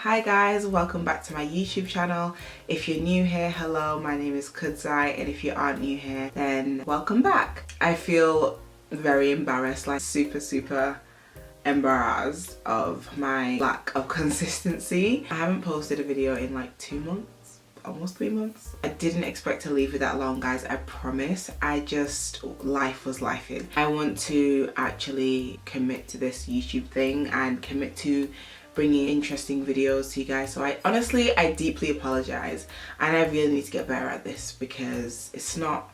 Hi guys, welcome back to my YouTube channel. If you're new here, hello, my name is Kudzai, and if you aren't new here, then welcome back. I feel very embarrassed, like super embarrassed of my lack of consistency. I haven't posted a video in like 2 months, almost 3 months. I didn't expect to leave it that long, guys, I promise. Life was lifing. I want to actually commit to this YouTube thing and commit to bringing interesting videos to you guys. So I deeply apologize, and I really need to get better at this because it's not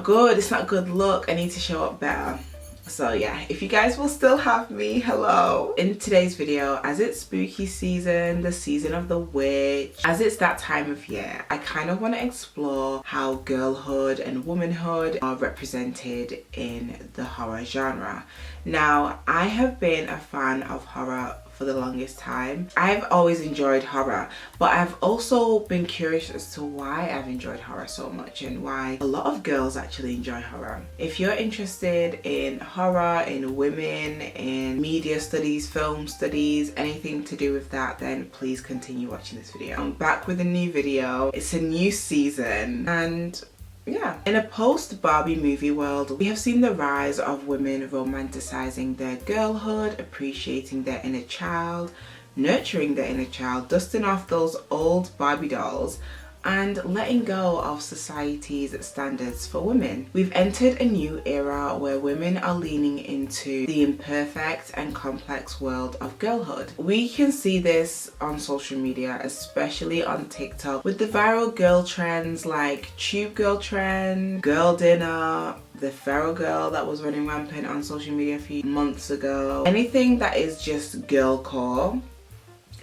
good. It's not a good look. I need to show up better. So yeah, if you guys will still have me, hello. In today's video, as it's spooky season, the season of the witch, as it's that time of year, I kind of want to explore how girlhood and womanhood are represented in the horror genre. Now, I have been a fan of horror for the longest time. I've always enjoyed horror, but I've also been curious as to why I've enjoyed horror so much and why a lot of girls actually enjoy horror. If you're interested in horror, in women, in media studies, film studies, anything to do with that, then please continue watching this video. I'm back with a new video. It's a new season, and yeah, in a post-Barbie movie world, we have seen the rise of women romanticizing their girlhood, appreciating their inner child, nurturing their inner child, dusting off those old Barbie dolls, and letting go of society's standards for women. We've entered a new era where women are leaning into the imperfect and complex world of girlhood. We can see this on social media, especially on TikTok, with the viral girl trends like tube girl trend, girl dinner, the feral girl that was running rampant on social media a few months ago. Anything that is just girl core,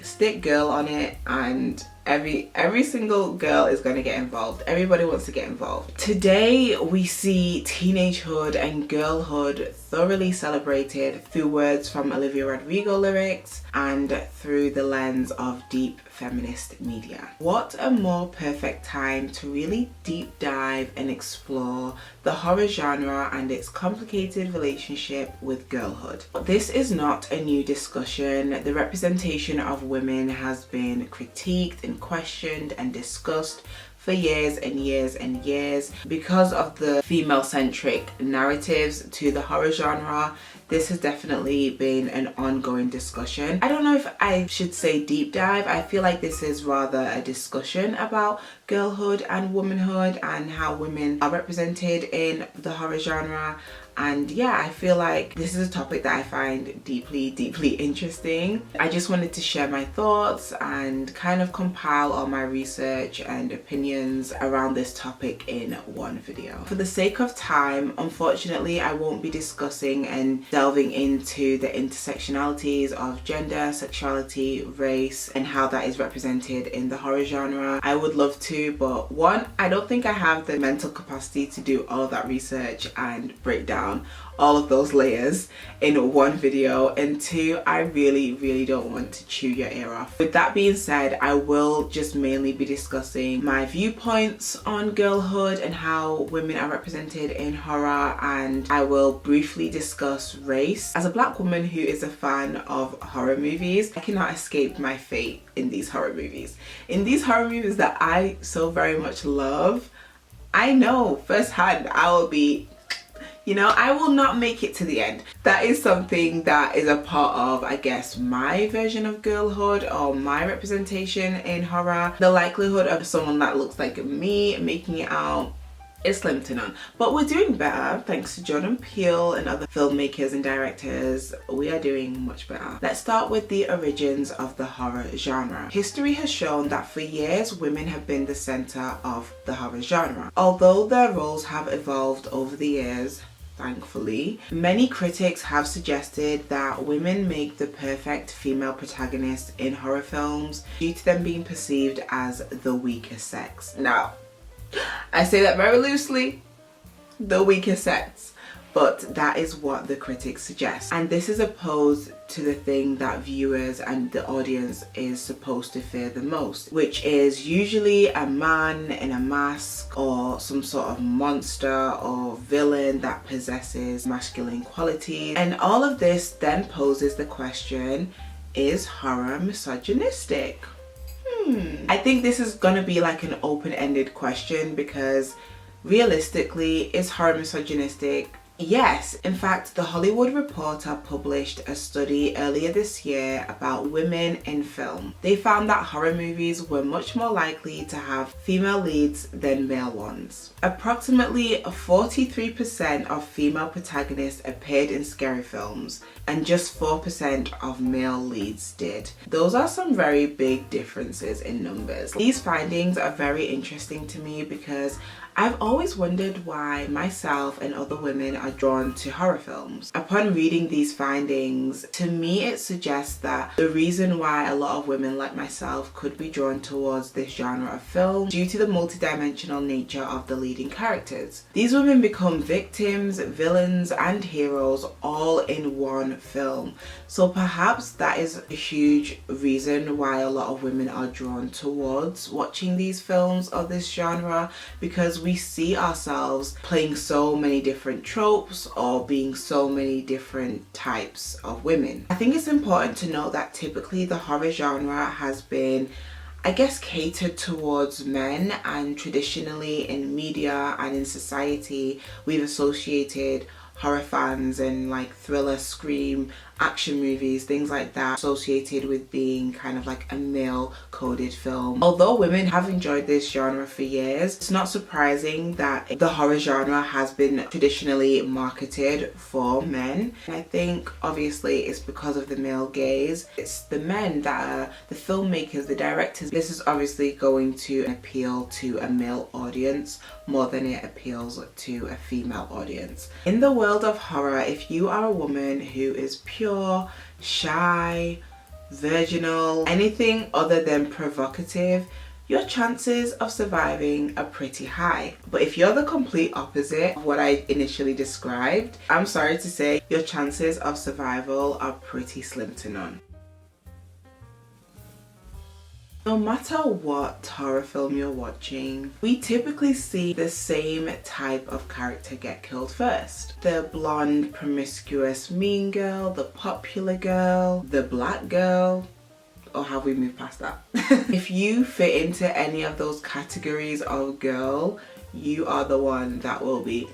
stick girl on it, and every single girl is going to get involved. Everybody wants to get involved. Today we see teenagehood and girlhood thoroughly celebrated through words from Olivia Rodrigo lyrics and through the lens of deep feminist media. What a more perfect time to really deep dive and explore the horror genre and its complicated relationship with girlhood. This is not a new discussion. The representation of women has been critiqued and questioned and discussed for years and years and years. Because of the female-centric narratives to the horror genre, this has definitely been an ongoing discussion. I don't know if I should say deep dive. I feel like this is rather a discussion about girlhood and womanhood and how women are represented in the horror genre. And yeah, I feel like this is a topic that I find deeply interesting. I just wanted to share my thoughts and kind of compile all my research and opinions around this topic in one video. For the sake of time, unfortunately, I won't be discussing and delving into the intersectionalities of gender, sexuality, race, and how that is represented in the horror genre. I would love to, but one, I don't think I have the mental capacity to do all of that research and break down all of those layers in one video, and two, I really don't want to chew your ear off. With that being said, I will just mainly be discussing my viewpoints on girlhood and how women are represented in horror, and I will briefly discuss race. As a black woman who is a fan of horror movies, I cannot escape my fate in these horror movies. In these horror movies that I so very much love, I know firsthand I will be, I will not make it to the end. That is something that is a part of, I guess, my version of girlhood or my representation in horror. The likelihood of someone that looks like me making it out is slim to none. But we're doing better thanks to Jordan Peele and other filmmakers and directors. We are doing much better. Let's start with the origins of the horror genre. History has shown that for years women have been the center of the horror genre. Although their roles have evolved over the years, thankfully, many critics have suggested that women make the perfect female protagonist in horror films due to them being perceived as the weaker sex. Now, I say that very loosely, the weaker sex, but that is what the critics suggest. And this is opposed to the thing that viewers and the audience is supposed to fear the most, which is usually a man in a mask or some sort of monster or villain that possesses masculine qualities. And all of this then poses the question, Is horror misogynistic? I think this is gonna be like an open-ended question because realistically, is horror misogynistic? Yes. In fact, The Hollywood Reporter published a study earlier this year about women in film. They found that horror movies were much more likely to have female leads than male ones. Approximately 43% of female protagonists appeared in scary films, and just 4% of male leads did. Those are some very big differences in numbers. These findings are very interesting to me because I've always wondered why myself and other women are drawn to horror films. Upon reading these findings, to me it suggests that the reason why a lot of women like myself could be drawn towards this genre of film due to the multidimensional nature of the leading characters. These women become victims, villains, and heroes all in one film. So perhaps that is a huge reason why a lot of women are drawn towards watching these films of this genre, because we see ourselves playing so many different tropes or being so many different types of women. I think it's important to note that typically the horror genre has been, I guess, catered towards men, and traditionally in media and in society we've associated horror fans and like thriller, scream, action movies, things like that, associated with being kind of like a male coded film. Although women have enjoyed this genre for years, it's not surprising that the horror genre has been traditionally marketed for men. And I think obviously it's because of the male gaze. It's the men that are the filmmakers, the directors. This is obviously going to appeal to a male audience more than it appeals to a female audience. In the world of horror, if you are a woman who is pure, shy, virginal, anything other than provocative, your chances of surviving are pretty high. But if you're the complete opposite of what I initially described, I'm sorry to say your chances of survival are pretty slim to none. No matter what horror film you're watching, we typically see the same type of character get killed first. The blonde, promiscuous, mean girl, the popular girl, the black girl, or have we moved past that? If you fit into any of those categories of girl, you are the one that will be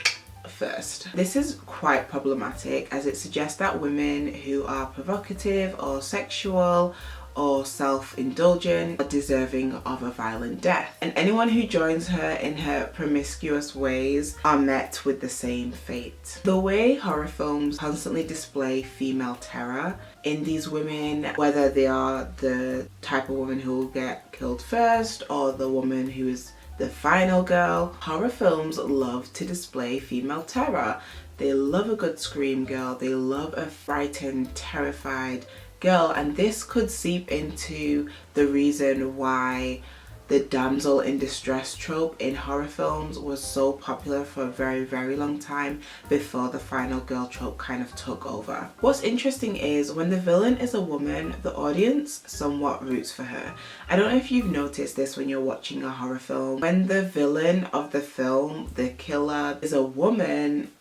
first. This is quite problematic as it suggests that women who are provocative or sexual or self-indulgent are deserving of a violent death, and anyone who joins her in her promiscuous ways are met with the same fate. The way horror films constantly display female terror in these women, whether they are the type of woman who will get killed first or the woman who is the final girl, horror films love to display female terror. They love a good scream girl, they love a frightened, terrified girl, and this could seep into the reason why the damsel in distress trope in horror films was so popular for a very, very long time before the final girl trope kind of took over. What's interesting is when the villain is a woman, the audience somewhat roots for her. I don't know if you've noticed this when you're watching a horror film. When the villain of the film, the killer, is a woman,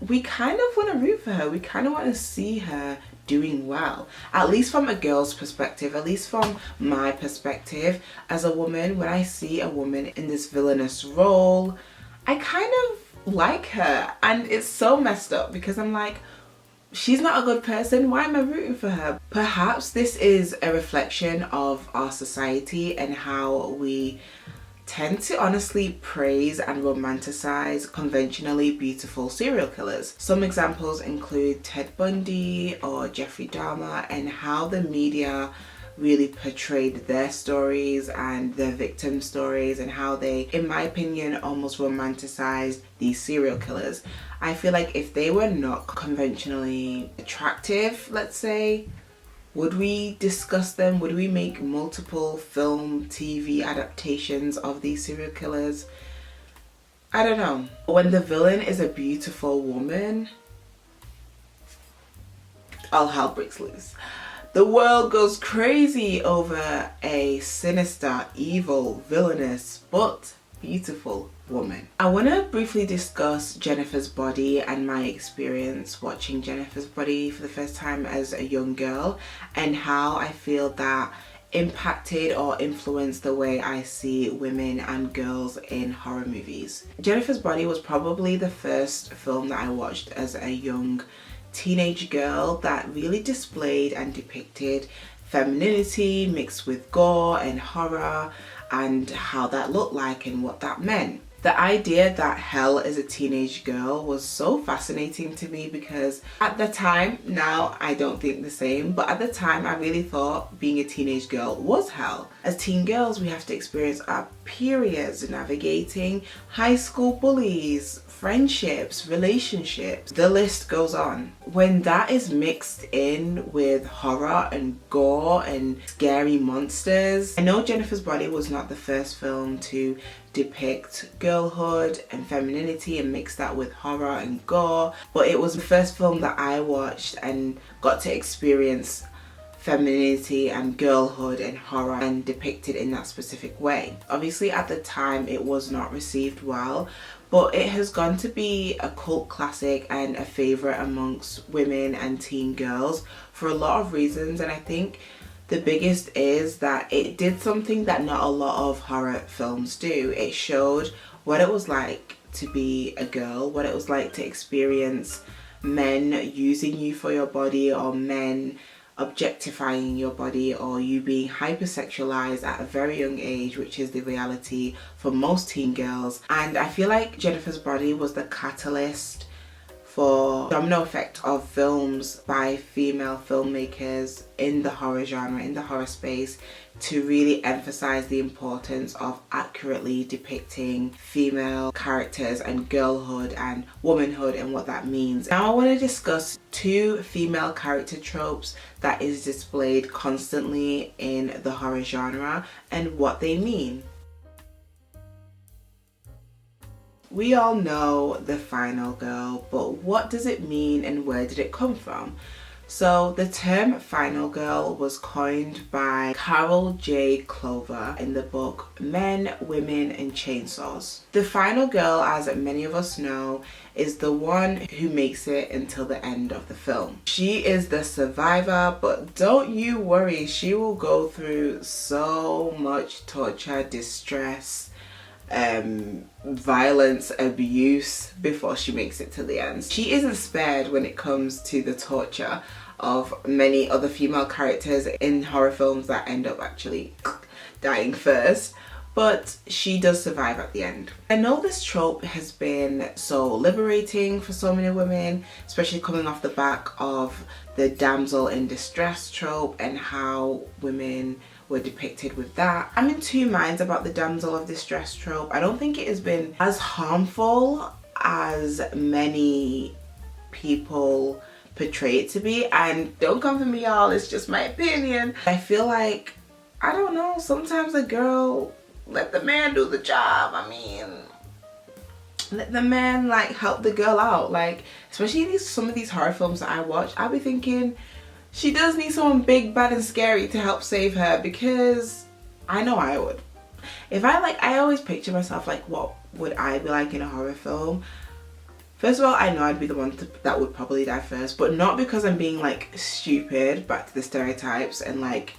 we kind of want to root for her. We kind of want to see her doing well, at least from a girl's perspective, at least from my perspective as a woman. When I see a woman in this villainous role, I kind of like her, and it's so messed up because I'm like, she's not a good person, why am I rooting for her? Perhaps this is a reflection of our society and how we tend to honestly praise and romanticize conventionally beautiful serial killers. Some examples include Ted Bundy or Jeffrey Dahmer, and how the media really portrayed their stories and their victim stories, and how they, in my opinion, almost romanticized these serial killers. I feel like if they were not conventionally attractive, let's say, would we discuss them? Would we make multiple film, TV adaptations of these serial killers? I don't know. When the villain is a beautiful woman, all hell breaks loose. The world goes crazy over a sinister, evil, villainous, but beautiful woman. I want to briefly discuss Jennifer's Body and my experience watching Jennifer's Body for the first time as a young girl, and how I feel that impacted or influenced the way I see women and girls in horror movies. Jennifer's Body was probably the first film that I watched as a young teenage girl that really displayed and depicted femininity mixed with gore and horror, and how that looked like and what that meant. The idea that hell as a teenage girl was so fascinating to me, because at the time, now I don't think the same, but at the time I really thought being a teenage girl was hell. As teen girls, we have to experience our periods, navigating high school bullies, friendships, relationships, the list goes on. When that is mixed in with horror and gore and scary monsters, I know Jennifer's Body was not the first film to depict girlhood and femininity and mix that with horror and gore, but it was the first film that I watched and got to experience femininity and girlhood and horror and depicted in that specific way. Obviously at the time it was not received well, but it has gone to be a cult classic and a favourite amongst women and teen girls for a lot of reasons, and I think the biggest is that it did something that not a lot of horror films do. It showed what it was like to be a girl, what it was like to experience men using you for your body, or men objectifying your body, or you being hypersexualized at a very young age, which is the reality for most teen girls. And I feel like Jennifer's Body was the catalyst for domino effect of films by female filmmakers in the horror genre, in the horror space, to really emphasize the importance of accurately depicting female characters and girlhood and womanhood and what that means. Now I want to discuss two female character tropes that is displayed constantly in the horror genre and what they mean. We all know the final girl, but what does it mean and where did it come from? So the term final girl was coined by Carol J. Clover in the book Men, Women and Chainsaws. The final girl, as many of us know, is the one who makes it until the end of the film. She is the survivor, but don't you worry, she will go through so much torture, distress, violence, abuse before she makes it to the end. She isn't spared when it comes to the torture of many other female characters in horror films that end up actually dying first, but she does survive at the end. I know this trope has been so liberating for so many women, especially coming off the back of the damsel in distress trope and how women were depicted with that. I'm in two minds about the damsel of distress trope. I don't think it has been as harmful as many people portray it to be, and don't come for me y'all, it's just my opinion. I feel like, I don't know, sometimes a girl, let the man do the job. I mean, let the man like help the girl out. Like, especially in some of these horror films that I watch, I'll be thinking she does need someone big, bad and scary to help save her, because I know I would. If I always picture myself like, what would I be like in a horror film? First of all, I know I'd be the one that would probably die first, but not because I'm being like stupid, back to the stereotypes, and like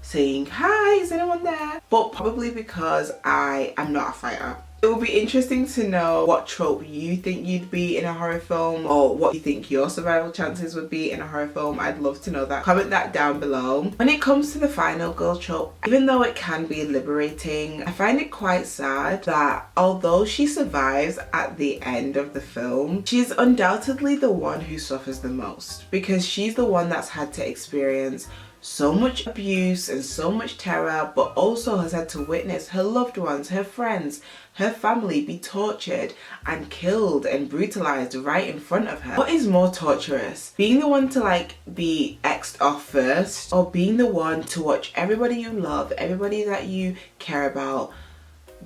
saying, hi, is anyone there? But probably because I am not a fighter. It would be interesting to know what trope you think you'd be in a horror film, or what you think your survival chances would be in a horror film. I'd love to know that. Comment that down below. When it comes to the final girl trope, even though it can be liberating, I find it quite sad that although she survives at the end of the film, she's undoubtedly the one who suffers the most, because she's the one that's had to experience so much abuse and so much terror, but also has had to witness her loved ones, her friends, her family be tortured and killed and brutalized right in front of her. What is more torturous? Being the one to like be X'd off first, or being the one to watch everybody you love, everybody that you care about,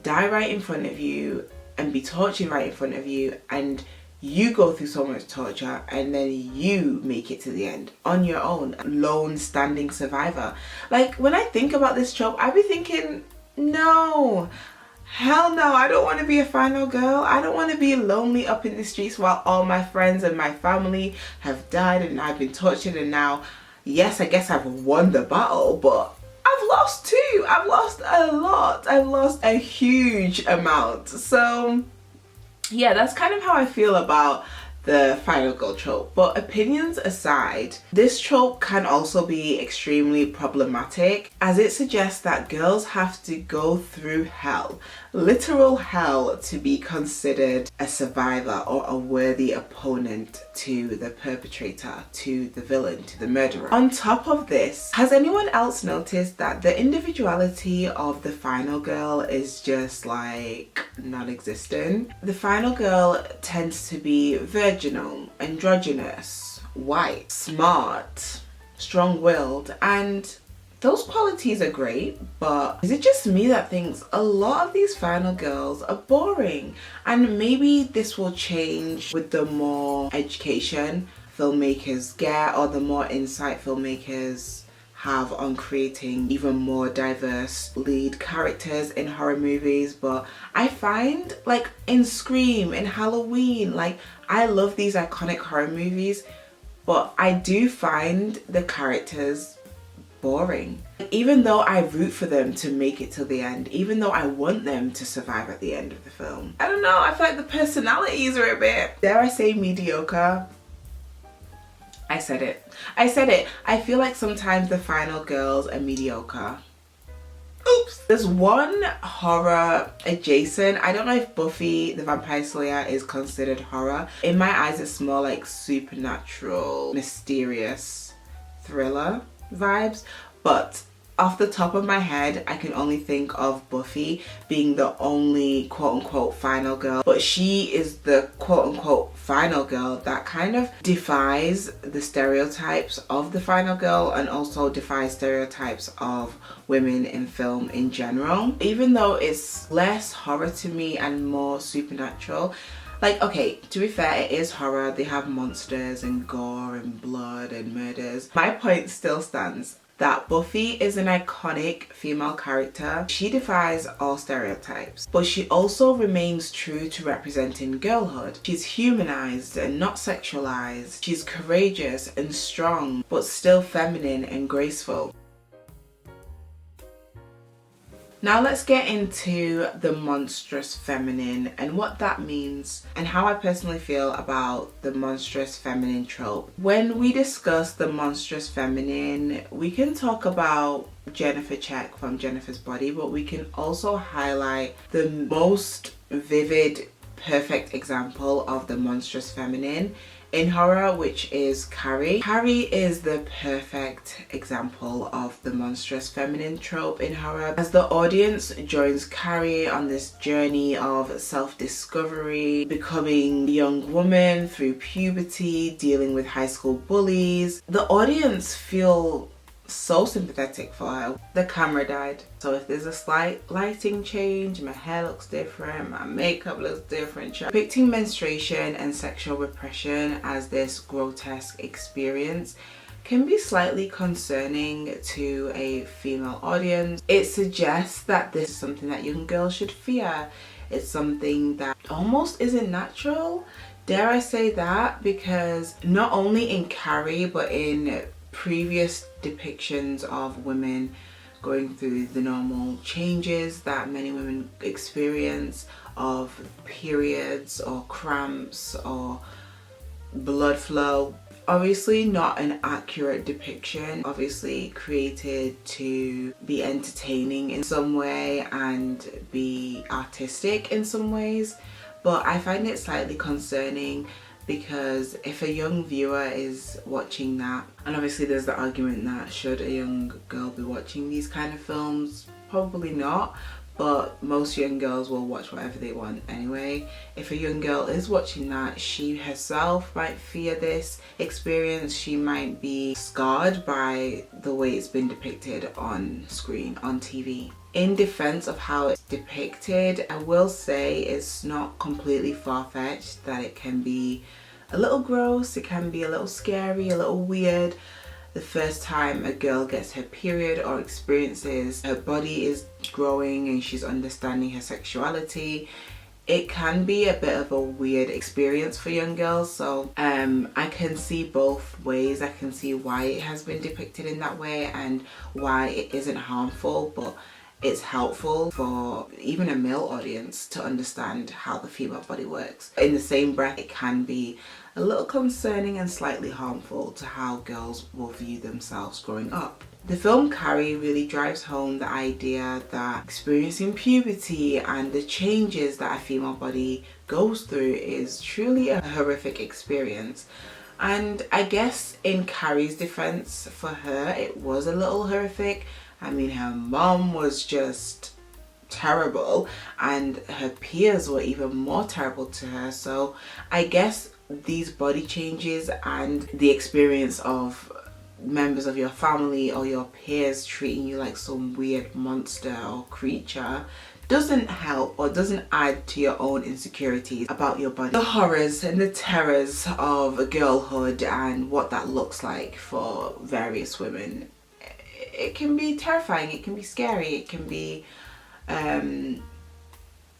die right in front of you and be tortured right in front of you, and you go through so much torture and then you make it to the end on your own, lone standing survivor. Like, when I think about this trope, I be thinking, no, Hell no, I don't want to be a final girl. I don't want to be lonely up in the streets while all my friends and my family have died and I've been tortured, and now, yes, I guess I've won the battle, but I've lost too. I've lost a lot. I've lost a huge amount. So yeah, that's kind of how I feel about the final girl trope. But opinions aside, this trope can also be extremely problematic, as it suggests that girls have to go through hell, literal hell, to be considered a survivor or a worthy opponent to the perpetrator, to the villain, to the murderer. On top of this, has anyone else noticed that the individuality of the final girl is just like non-existent? The final girl tends to be virginal, androgynous, white, smart, strong-willed, and those qualities are great, but is it just me that thinks a lot of these final girls are boring? And maybe this will change with the more education filmmakers get, or the more insight filmmakers have on creating even more diverse lead characters in horror movies. But I find, like in Scream, in Halloween, like I love these iconic horror movies, but I do find the characters boring. Even though I root for them to make it till the end, even though I want them to survive at the end of the film, I don't know, I feel like the personalities are a bit, dare I say, mediocre. I said it. I feel like sometimes the final girls are mediocre. Oops. There's one horror adjacent. I don't know if Buffy the Vampire Slayer is considered horror. In my eyes, it's more like supernatural, mysterious thriller vibes, but off the top of my head, I can only think of Buffy being the only quote-unquote final girl, but she is the quote-unquote final girl that kind of defies the stereotypes of the final girl, and also defies stereotypes of women in film in general. Even though it's less horror to me and more supernatural, like, okay, to be fair, it is horror. They have monsters and gore and blood and murders. My point still stands that Buffy is an iconic female character. She defies all stereotypes, but she also remains true to representing girlhood. She's humanized and not sexualized. She's courageous and strong, but still feminine and graceful. Now let's get into the monstrous feminine and what that means, and how I personally feel about the monstrous feminine trope. When we discuss the monstrous feminine, we can talk about Jennifer Check from Jennifer's Body, but we can also highlight the most vivid, perfect example of the monstrous feminine in horror, which is Carrie. Carrie is the perfect example of the monstrous feminine trope in horror, as the audience joins Carrie on this journey of self-discovery, becoming a young woman through puberty, dealing with high school bullies. The audience feel so sympathetic for her. The camera died, so if there's a slight lighting change, my hair looks different, my makeup looks different. Depicting menstruation and sexual repression as this grotesque experience can be slightly concerning to a female audience. It suggests that this is something that young girls should fear. It's something that almost isn't natural, dare I say that, because not only in Carrie but in previous depictions of women going through the normal changes that many women experience, of periods or cramps or blood flow. Obviously not an accurate depiction, obviously created to be entertaining in some way and be artistic in some ways, but I find it slightly concerning, because if a young viewer is watching that, and obviously there's the argument that should a young girl be watching these kind of films? Probably not, but most young girls will watch whatever they want anyway. If a young girl is watching that, she herself might fear this experience. She might be scarred by the way it's been depicted on screen, on TV. In defense of how it's depicted, I will say it's not completely far-fetched that it can be a little gross, it can be a little scary, a little weird. the first time a girl gets her period or experiences her body is growing and she's understanding her sexuality, it can be a bit of a weird experience for young girls. So I can see both ways. I can see why it has been depicted in that way and why it isn't harmful, but it's helpful for even a male audience to understand how the female body works. In the same breath, it can be a little concerning and slightly harmful to how girls will view themselves growing up. The film Carrie really drives home the idea that experiencing puberty and the changes that a female body goes through is truly a horrific experience. And I guess in Carrie's defense, for her, it was a little horrific. I mean, her mom was just terrible and her peers were even more terrible to her. So I guess these body changes and the experience of members of your family or your peers treating you like some weird monster or creature doesn't help or doesn't add to your own insecurities about your body. The horrors and the terrors of girlhood and what that looks like for various women, it can be terrifying, it can be scary, it can be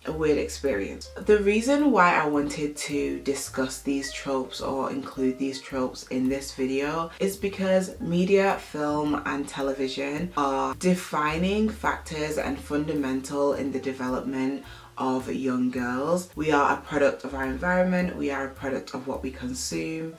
a weird experience. The reason why I wanted to discuss these tropes or include these tropes in this video is because media, film and television are defining factors and fundamental in the development of young girls. We are a product of our environment, we are a product of what we consume.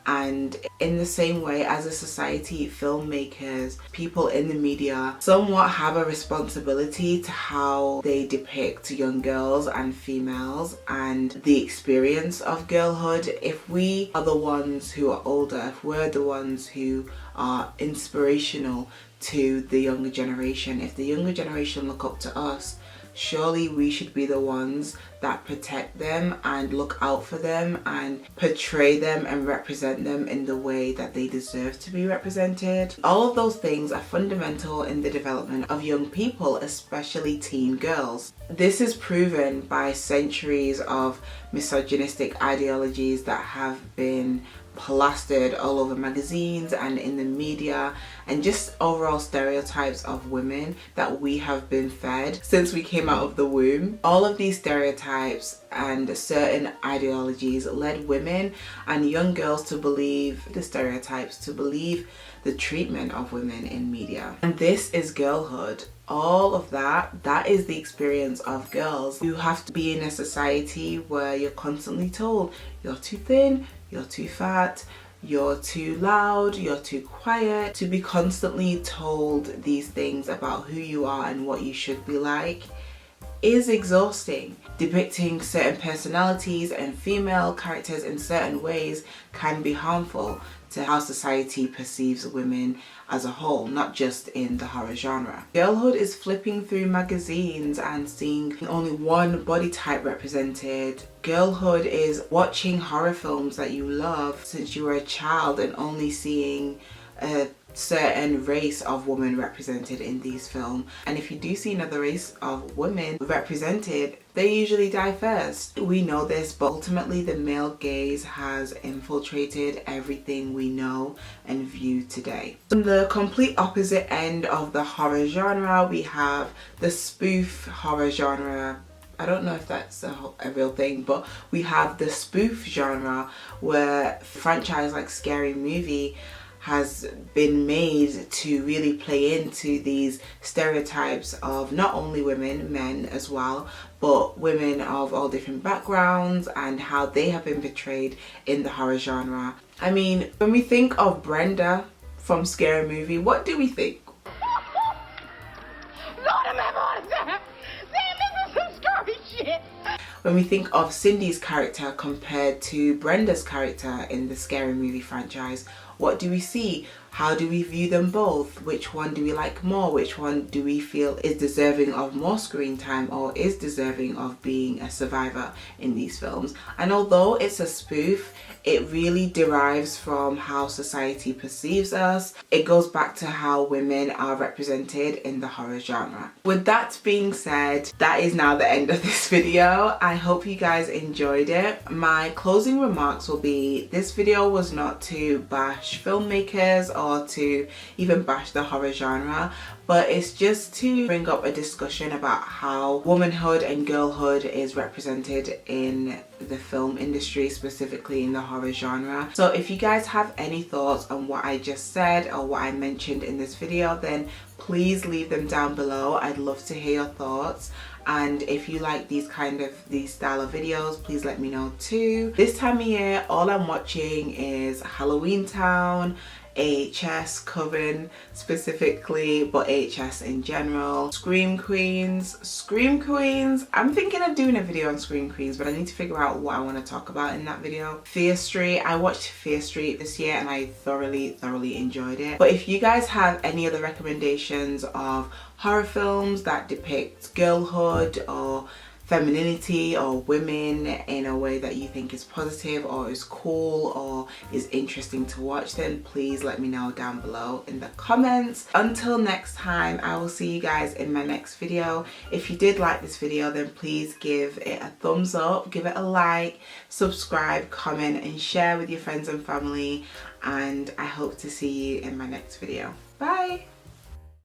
And in the same way, as a society, filmmakers, people in the media somewhat have a responsibility to how they depict young girls and females and the experience of girlhood. If we are the ones who are older, if we're the ones who are inspirational to the younger generation, if the younger generation look up to us, surely we should be the ones that protect them and look out for them and portray them and represent them in the way that they deserve to be represented. All of those things are fundamental in the development of young people, especially teen girls. This is proven by centuries of misogynistic ideologies that have been plastered all over magazines and in the media, and just overall stereotypes of women that we have been fed since we came out of the womb. All of these stereotypes and certain ideologies led women and young girls to believe the stereotypes, to believe the treatment of women in media. And this is girlhood. All of that is the experience of girls. You have to be in a society where you're constantly told you're too thin, you're too fat, you're too loud, you're too quiet. To be constantly told these things about who you are and what you should be like is exhausting. Depicting certain personalities and female characters in certain ways can be harmful to how society perceives women as a whole, not just in the horror genre. Girlhood is flipping through magazines and seeing only one body type represented. Girlhood is watching horror films that you love since you were a child and only seeing a certain race of women represented in these films. And if you do see another race of women represented, they usually die first. We know this, but ultimately the male gaze has infiltrated everything we know and view today. On the complete opposite end of the horror genre, we have the spoof horror genre. I don't know if that's a real thing, but we have the spoof genre where a franchise like Scary Movie has been made to really play into these stereotypes of not only women, men as well, but women of all different backgrounds and how they have been portrayed in the horror genre. I mean, when we think of Brenda from Scary Movie, what do we think? Lord have mercy! This is some scary shit! When we think of Cindy's character compared to Brenda's character in the Scary Movie franchise, what do we see? How do we view them both? Which one do we like more? Which one do we feel is deserving of more screen time or is deserving of being a survivor in these films? And although it's a spoof, it really derives from how society perceives us. It goes back to how women are represented in the horror genre. With that being said, that is now the end of this video. I hope you guys enjoyed it. My closing remarks will be, this video was not to bash filmmakers or to even bash the horror genre, but it's just to bring up a discussion about how womanhood and girlhood is represented in the film industry, specifically in the horror genre. So if you guys have any thoughts on what I just said or what I mentioned in this video, then please leave them down below. I'd love to hear your thoughts. And if you like these style of videos, please let me know too. This time of year, all I'm watching is Halloween Town, AHS, Coven specifically, but AHS in general, Scream Queens. I'm thinking of doing a video on Scream Queens, but I need to figure out what I want to talk about in that video. Fear Street, I watched Fear Street this year and I thoroughly enjoyed it. But if you guys have any other recommendations of horror films that depict girlhood or femininity or women in a way that you think is positive or is cool or is interesting to watch, then please let me know down below in the comments. Until next time, I will see you guys in my next video. If you did like this video, then please give it a thumbs up, give it a like, subscribe, comment and share with your friends and family, and I hope to see you in my next video. Bye.